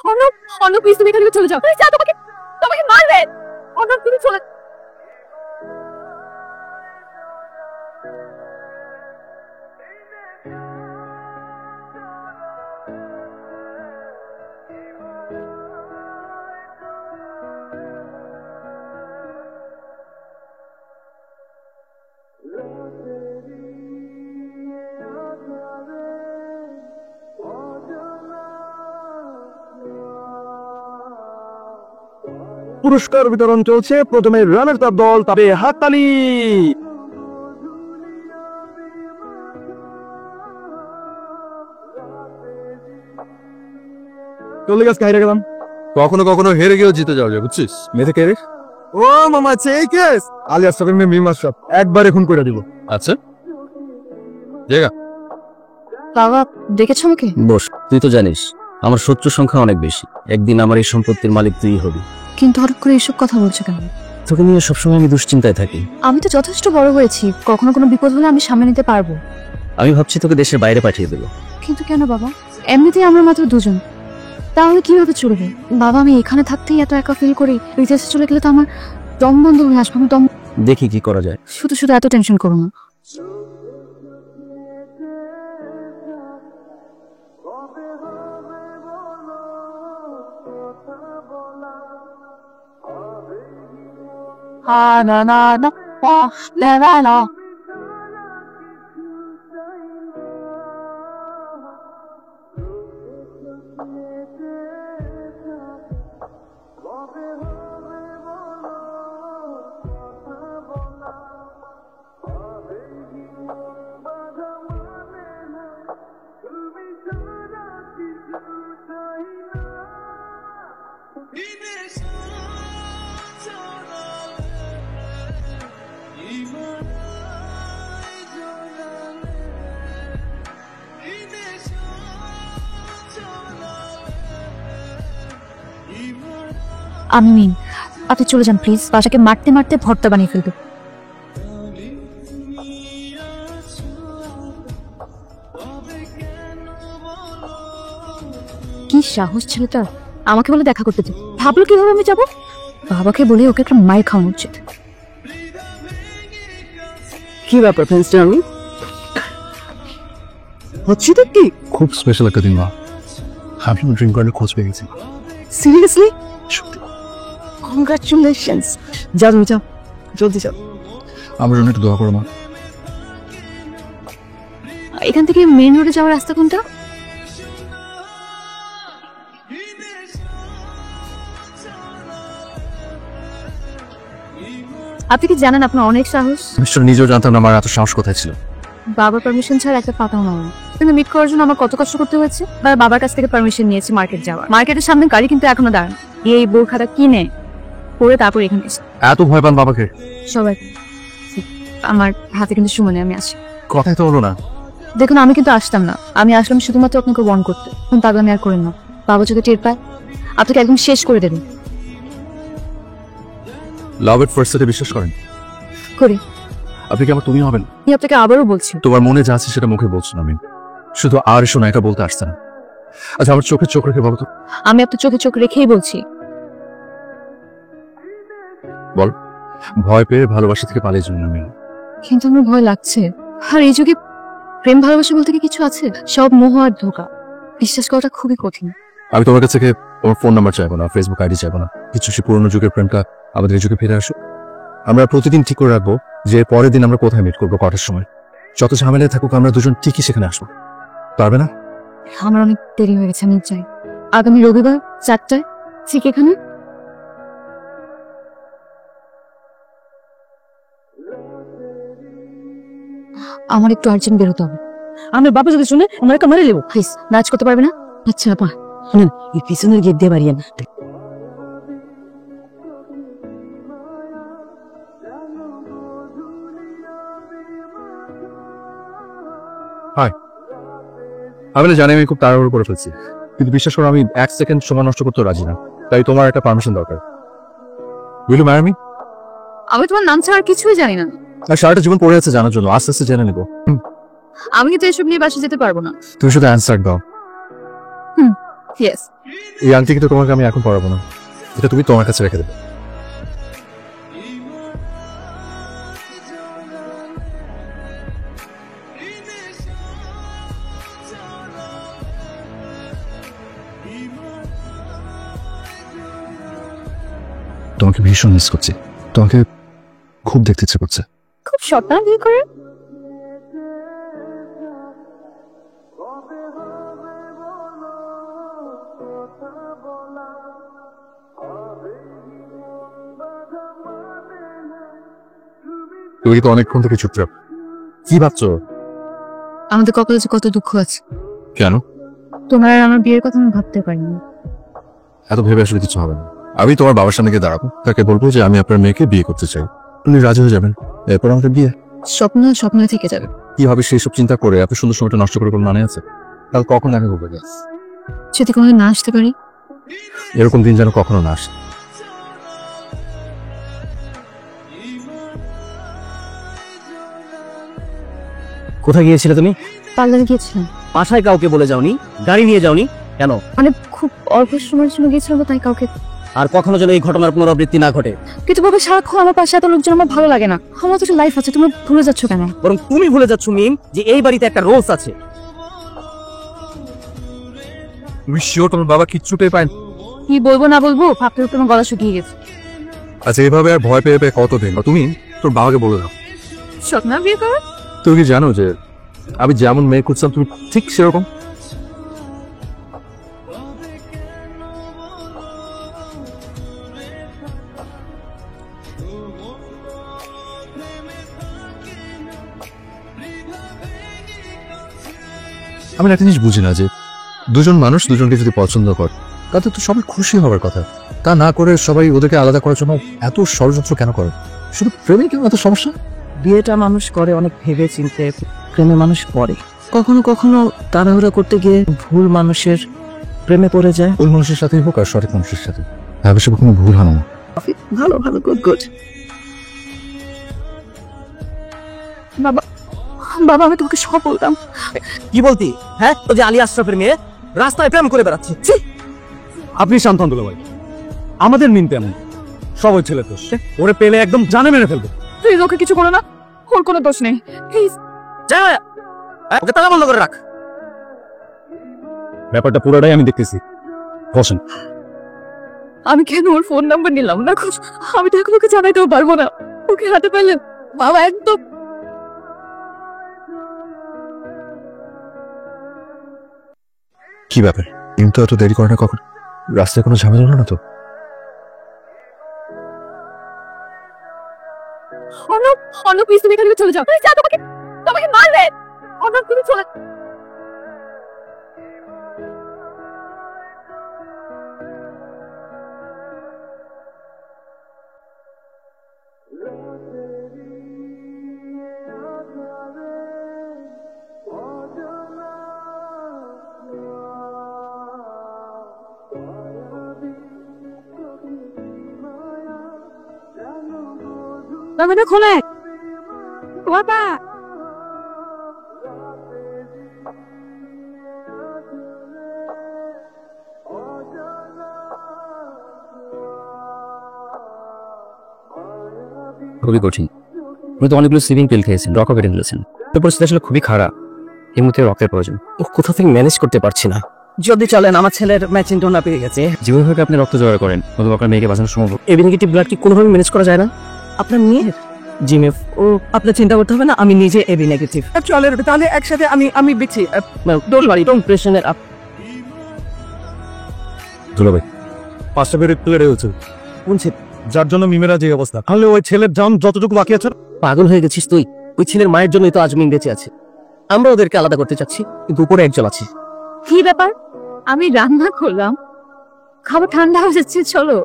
Arnab, Arnab please তুমি এখান থেকে চলে যাও। যা, তোমাকে তোমাকে মারবে। অর্ণব তুমি চলে পুরস্কার বিতরণ চলছে। প্রথমে রানার্স আপ দল, তবে হাততালি। চলে গেছে হাইরে গেলাম। কখনো কখনো হেরে গিয়েও জিতে যাওয়া যায়, বুঝছিস? মেথে কে রে? ও মামা চেকেস আলিয়াস সকের মে মিমাস সব একবার এখন করে দিব। আচ্ছা জায়গা বাবা দেখেছো আমাকে? বস, তুই তো জানিস আমার শত্রু সংখ্যা অনেক বেশি। একদিন আমার এই সম্পত্তির মালিক তুই হবি। কিন্তু হঠাৎ করে এসব কথা বলছো কেন? তোকে নিয়ে সবসময় আমি দুশ্চিন্তায় থাকি। আমি তো যথেষ্ট বড় হয়েছি, কখনো কোনো বিপদ হলে আমি সামনে নিতে পারবো। আমি ভাবছি তোকে দেশের বাইরে পাঠিয়ে দেবো। কিন্তু কেন বাবা? এমনিতেই আমরা মাত্র দুজন, তাহলে কিভাবে চলবে? বাবা আমি এখানে থাকতেই এত একা ফিল করি, বিদেশে চলে গেলে তো আমার দম বন্ধ হয়ে আসবে। আমি দম দেখি কি করা যায়। শুধু শুধু এত টেনশন করো না। আমি মিন, আপনি চলে যান প্লিজ। বাসাকে মারতে মারতে ভর্তা বানিয়ে ফেলবে। কি সাহস ছেলেটা, আমাকে বলে দেখা করতে চাই। ভাবলো কিভাবে আমি যাবো? বাবাকে বলে ওকে একটা মায়ের খাওয়ানো উচিত। কি ব্যাপার ফ্রেন্ডসটা? আমি হচ্ছে তো কি খুব স্পেশাল একটা দিন মা। আমি ড্রিঙ্ক কার্ডের খোঁজ পেয়ে গেছি। সিরিয়াসলি? সত্যি। কংগ্রাচুলেশনস। যাও তুমি যাও, জলদি যাও। আমার জন্য একটু দোয়া করো মা। এখান থেকে মেইন রোডে যাওয়ার রাস্তা কোনটা? আপনি কি জানেন আপনার অনেক সাহস? মিস্টার নিজেও জানতাম না আমার এত সাহস কোথায় ছিল। বাবার পারমিশন ছাড়া একটা পাতাও না। কিন্তু মিট করার জন্য আমার কত কষ্ট করতে হয়েছে। বাবার কাছ থেকে পারমিশন নিয়েছি মার্কেট যাওয়ার। মার্কেটের সামনে গাড়ি কিন্তু এখনো দাঁড়ানো। এই বোরখাটা কিনে পরে তারপর এখানে এসে এত ভয় পান বাবাকে? সবাই আমার হাতে কিন্তু সময় নেই, আমি আসি। কথাই তো হলো না। দেখুন আমি কিন্তু আসতাম না, আমি আসলাম শুধুমাত্র আপনাকে ওয়ার্ন করতে। কোন পাগলামি আর করেন না। বাবা যদি টের পায় আপনাকে একদম শেষ করে দেবেন। লাভ এট ফার্স্ট সাইটে বিশ্বাস করেন? করি। আপনি কি আমার তুমি হবেন? আমি আপনাকে আবারও বলছি, তোমার মনে যা আছে সেটা মুখে বলছো না। আমি শুধু আর শোনা এটা বলতে আসছে না। আচ্ছা আমার চোখে চোখ রেখে বলো তো। আমি আপনার চোখে চোখ রেখেই বলছি। বল। ভয় পেয়ে ভালোবাসা থেকে পালিয়ে যাবেন আমি। কিন্তু আমার ভয় লাগছে। আর এই যুগে প্রেম ভালোবাসা বলতে কি কিছু আছে? সব মোহ আর ধোঁকা। বিশ্বাস করাটা খুবই কঠিন। আমি তোমার কাছে তোমার ফোন নাম্বার চাইবো না, ফেসবুক আইডি চাইবো না, কিছু সে পুরোনো যুগের প্রেমটা আমাদের এই যুগে ফিরে আসুক। আমরা প্রতিদিন ঠিক করে রাখবো যে পরের দিন আমরা কোথায় মিট করবো, কটার সময়। যত ঝামেলায় থাকুক আমরা দুজন ঠিকই সেখানে আসবো। পারবে না? আমার অনেক দেরি হয়ে গেছে, আমি চাই। আগামী রবিবার 4টায় ঠিক এখানে। আমার একটু আর্জেন্ট বেরোতে হবে। আমার বাবা যদি শুনে আমার একটা মেরে দেবো। প্লিজ, নাচ করতে পারবে না? আচ্ছা আপা শুনেন, এই পিছনের গেট দিয়ে বাড়িয়ে না। আমি না জানি আমি খুব তাড়াহুড়ো করে ফেলছি, কিন্তু বিশ্বাস করো আমি 1 সেকেন্ড সময় নষ্ট করতে রাজি না। তাই তোমার একটা পারমিশন দরকার। Will you marry me? আমি তোমার নাম ছাড়া আর কিছুই জানি না। আর সারাটা জীবন পড়ে আছে জানার জন্য, আস্তে আস্তে জেনে নেবো। আমি কিন্তু এসব নিয়ে বাসা যেতে পারবো না। তুমি শুধু অ্যান্সার দাও। ইয়েস। এই আংটি কিন্তু তোমাকে আমি এখন পরাবো না, এটা তুমি তোমার কাছে রেখে দেবে। তোমাকে ভীষণ মিস করছি, তোমাকে খুব দেখতে ইচ্ছে করছে। খুব শর্ট না বিয়ে করে? তুমি তো অনেকক্ষণ থেকে চুপচাপ, কি ভাবছো? আমাদের কপালে যে কত দুঃখ আছে। কেন? তোমার আর আমার বিয়ের কথা আমি ভাবতে পারিনি। এত ভেবে আসলে কিছু হবে না। আমি তোমার বাবার সামনে গিয়ে দাঁড়াবো, তাকে বলবো যে আমি আপনার মেয়েকে বিয়ে করতে চাই, উনি রাজি হয়ে যাবেন, এরপর আমাদের বিয়ে। স্বপ্ন স্বপ্ন থেকে যাবে। কিভাবে সেই সব চিন্তা করে এত সুন্দর সময়টা নষ্ট করে কোনো মানে আছে? কাল কখন দেখা করবে? যদি কোনোদিন না আসতে পারি? এরকম দিন যেন কখনো না আসে। কোথায় গিয়েছিলে তুমি? পার্লারে গিয়েছিলাম। বাসায় কাউকে বলে যাওনি? গাড়ি নিয়ে যাওনি কেন? মানে খুব অল্প সময়ের জন্য গিয়েছিলাম তো, তাই কাউকে। আর কখনো যেন এই ঘটনার পুনরাবৃত্তি না ঘটে। কিন্তু বাবা সারাক্ষণ আমার পাশে এত লোকজন আমার ভালো লাগে না। আমার তো লাইফ আছে, তুমি ভুলে যাচ্ছ কেন? বরং তুমি ভুলে যাচ্ছ মিম যে এই বাড়িতে একটা রোলস আছে। তুমি শিওর তোমার বাবা কিচ্ছুটাই পায় না? কি বলবো না বলবো ভাবতে ভাবতে আমার গলা শুকিয়ে গেছে। আচ্ছা এভাবে আর ভয় পেয়ে পেয়ে কতদিন? তুমি তোর বাবাকে বলে দাও। স্বপ্ন বিয়ে করো? তুমি কি জানো যে আমি যেমন মেয়ে করছিলাম তুমি ঠিক সেরকম? আমি একটা জিনিস বুঝি না যে দুজন মানুষ দুজনকে যদি পছন্দ করে তাতে তো সবাই খুশি হওয়ার কথা, তা না করে সবাই ওদেরকে আলাদা করার জন্য এত ষড়যন্ত্র কেন করে? শুধু প্রেমে কেন এত সমস্যা? বিয়েটা মানুষ করে অনেক ভেবে চিনতে, প্রেমে মানুষ পড়ে। কখনো কখনো তাড়াহুড়া করতে গিয়ে ভুল মানুষের প্রেমে পড়ে যায়। ভুল মানুষের সাথেই হোক আর সঠিক মানুষের সাথে, হ্যাঁ বেশি কখনো ভুল হয় না। ভালো ভালো, গুড গুড। বাবা, বাবা আমি তোমাকে সব বলতাম। কি বলতি? হ্যাঁ, তো যে আলী আশরাফের মেয়ে রাস্তায় প্রেম করে বেড়াচ্ছে। আপনি শান্ত হন দুলাভাই, আমাদের মিন তেমন সব ওই ছেলে দোষ, ওরে পেলে একদম জানে মেরে ফেলবে। প্লিজ ওকে কিছু করো না, ওর কোনো দোষ নেই প্লিজ। যা ওকে তালা বন্ধ করে রাখ। ব্যাপারটা পুরোটাই আমি দেখতেছি, বসেন। আমি কেন ওর ফোন নাম্বার নিলাম না? আমি তো এখন ওকে জানাইতেও পারবো না। ওকে হাতে পেলেন বাবা একদম। কি ব্যাপার? কিন্তু এত দেরি করে না কখন? রাস্তায় কোনো ঝামেলা হলো না তো? অনব, অনব প্লিজ তুমি এখান থেকে চলে যাও। যা, তোমাকে তোমাকে মারবে। অনব তুমি চলে। দরজাটা খোলে বাবা। খুবই কঠিন। উনি তো অনেকগুলো স্লিপিং পিল খেয়েছেন, রকও কেটে ফেলেছেন। তো পরিস্থিতি আসলে খুবই খারাপ। এই মুহূর্তে রক্তের প্রয়োজন। ও কোথা থেকে ম্যানেজ করতে পারছি না। যদি চলেন, আমার ছেলের ম্যাচিং টোনা পেয়ে গেছে। যেভাবে হোক আপনি রক্ত জোগাড় করেন, অথবা আপনার মেয়েকে বাঁচানো সম্ভব। এবি নেগেটিভ ব্লাড কি কোনোভাবে ম্যানেজ করা যায় না? আপনার মেয়ের জিমেফ, ও আপনার চিন্তা করতে হবে না, আমি নিজে এবি নেগেটিভ। চলেন তাহলে একসাথে আমি বিচ্ছি। ডোন্ট ওয়ারি, ডোন্ট প্রেশনের আপ। দুলাভাই 5টা বের প্লেয়ারে হয়েছে, শুনছি যার জন্য মিমেরা যে অবস্থা। তাহলে ওই ছেলের জান যতটুকু বাকি আছে। পাগল হয়ে গেছিস তুই? ওই ছেলের মায়ের জন্যই তো আজ মিম বেঁচে আছে। আমরা ওদেরকে আলাদা করতে চাচ্ছি, কিন্তু উপরে একজন আছে। কি ব্যাপার? আমি রান্না করলাম, খাবার ঠান্ডা হয়ে যাচ্ছে, চলো।